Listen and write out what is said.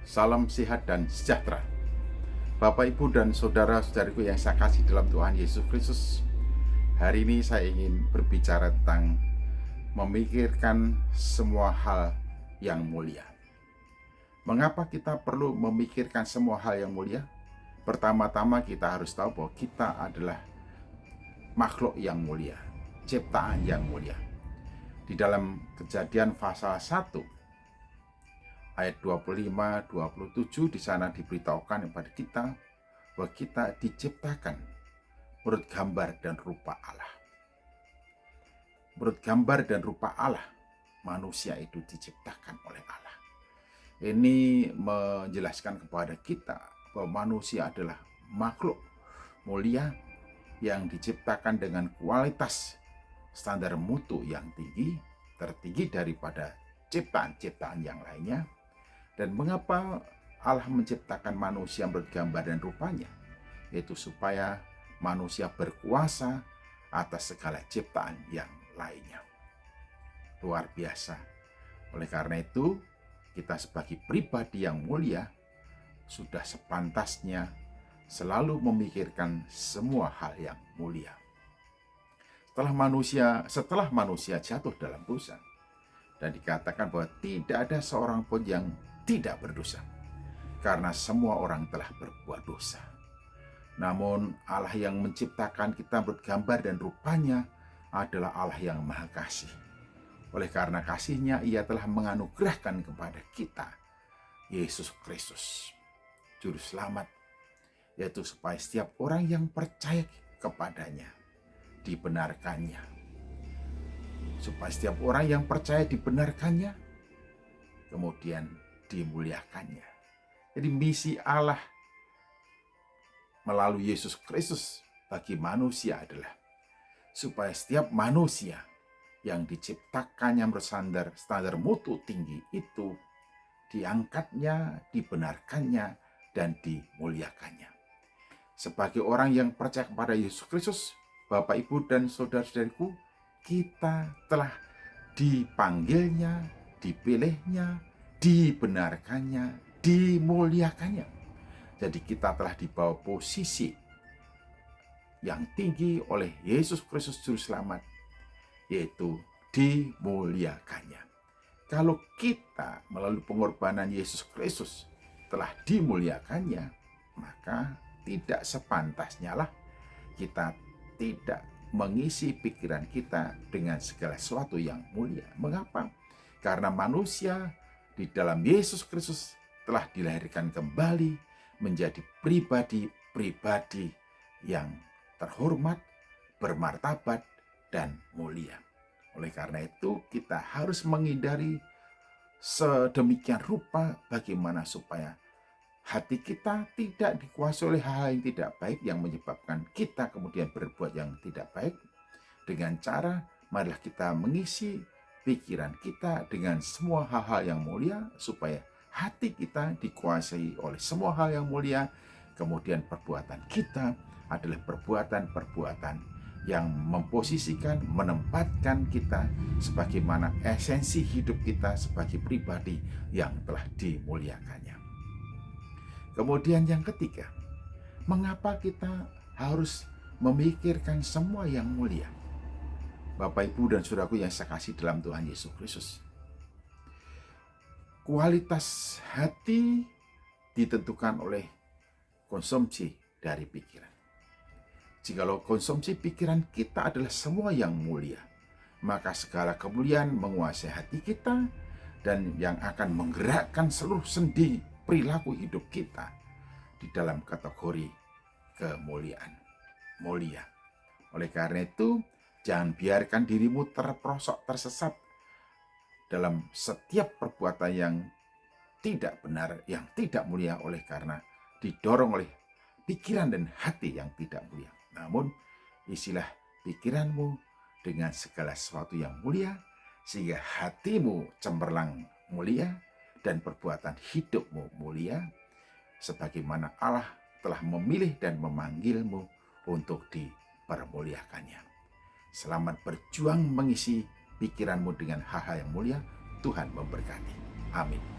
Salam sehat dan sejahtera. Bapak, Ibu, dan saudara-saudariku yang saya kasih dalam Tuhan Yesus Kristus. Hari ini saya ingin berbicara tentang memikirkan semua hal yang mulia. Mengapa kita perlu memikirkan semua hal yang mulia? Pertama-tama kita harus tahu bahwa kita adalah makhluk yang mulia, ciptaan yang mulia. Di dalam Kejadian pasal 1 ayat 25-27 di sana diberitahukan kepada kita bahwa kita diciptakan menurut gambar dan rupa Allah. Menurut gambar dan rupa Allah, manusia itu diciptakan oleh Allah. Ini menjelaskan kepada kita bahwa manusia adalah makhluk mulia yang diciptakan dengan kualitas standar mutu yang tinggi, tertinggi daripada ciptaan-ciptaan yang lainnya. Dan mengapa Allah menciptakan manusia bergambar dan rupanya? Yaitu supaya manusia berkuasa atas segala ciptaan yang lainnya. Luar biasa. Oleh karena itu, kita sebagai pribadi yang mulia sudah sepantasnya selalu memikirkan semua hal yang mulia. Setelah manusia jatuh dalam dosa, dan dikatakan bahwa tidak ada seorang pun yang tidak berdosa, karena semua orang telah berbuat dosa. Namun Allah yang menciptakan kita bergambar dan rupanya adalah Allah yang Maha Kasih. Oleh karena kasih-Nya, Ia telah menganugerahkan kepada kita Yesus Kristus, Juru Selamat, yaitu supaya setiap orang yang percaya kepadanya dibenarkannya. Supaya setiap orang yang percaya dibenarkannya, kemudian dimuliakannya. Jadi misi Allah melalui Yesus Kristus bagi manusia adalah supaya setiap manusia yang diciptakannya bersandar standar mutu tinggi itu diangkatnya, dibenarkannya, dan dimuliakannya. Sebagai orang yang percaya kepada Yesus Kristus, Bapak, Ibu, dan saudara-saudariku, kita telah dipanggilnya, dipilihnya, dibenarkannya, dimuliakannya. Jadi kita telah dibawa posisi yang tinggi oleh Yesus Kristus Juru Selamat, yaitu dimuliakannya. Kalau kita melalui pengorbanan Yesus Kristus telah dimuliakannya, maka tidak sepantasnya lah kita tidak mengisi pikiran kita dengan segala sesuatu yang mulia. Mengapa? Karena manusia di dalam Yesus Kristus telah dilahirkan kembali menjadi pribadi-pribadi yang terhormat, bermartabat, dan mulia. Oleh karena itu, kita harus menghindari sedemikian rupa bagaimana supaya hati kita tidak dikuasai oleh hal yang tidak baik yang menyebabkan kita kemudian berbuat yang tidak baik. Dengan cara, marilah kita mengisi pikiran kita dengan semua hal-hal yang mulia supaya hati kita dikuasai oleh semua hal yang mulia. Kemudian perbuatan kita adalah perbuatan-perbuatan yang memposisikan, menempatkan kita sebagaimana esensi hidup kita sebagai pribadi yang telah dimuliakannya. Kemudian yang ketiga, mengapa kita harus memikirkan semua yang mulia? Bapak, Ibu, dan saudaraku yang saya kasih dalam Tuhan Yesus Kristus. Kualitas hati ditentukan oleh konsumsi dari pikiran. Jikalau konsumsi pikiran kita adalah semua yang mulia, maka segala kemuliaan menguasai hati kita dan yang akan menggerakkan seluruh sendi perilaku hidup kita di dalam kategori kemuliaan, mulia. Oleh karena itu, jangan biarkan dirimu terperosok, tersesat dalam setiap perbuatan yang tidak benar, yang tidak mulia oleh karena didorong oleh pikiran dan hati yang tidak mulia. Namun, isilah pikiranmu dengan segala sesuatu yang mulia, sehingga hatimu cemerlang mulia, dan perbuatan hidupmu mulia, sebagaimana Allah telah memilih dan memanggilmu untuk dipermuliakannya. Selamat berjuang mengisi pikiranmu dengan hal-hal yang mulia. Tuhan memberkati. Amin.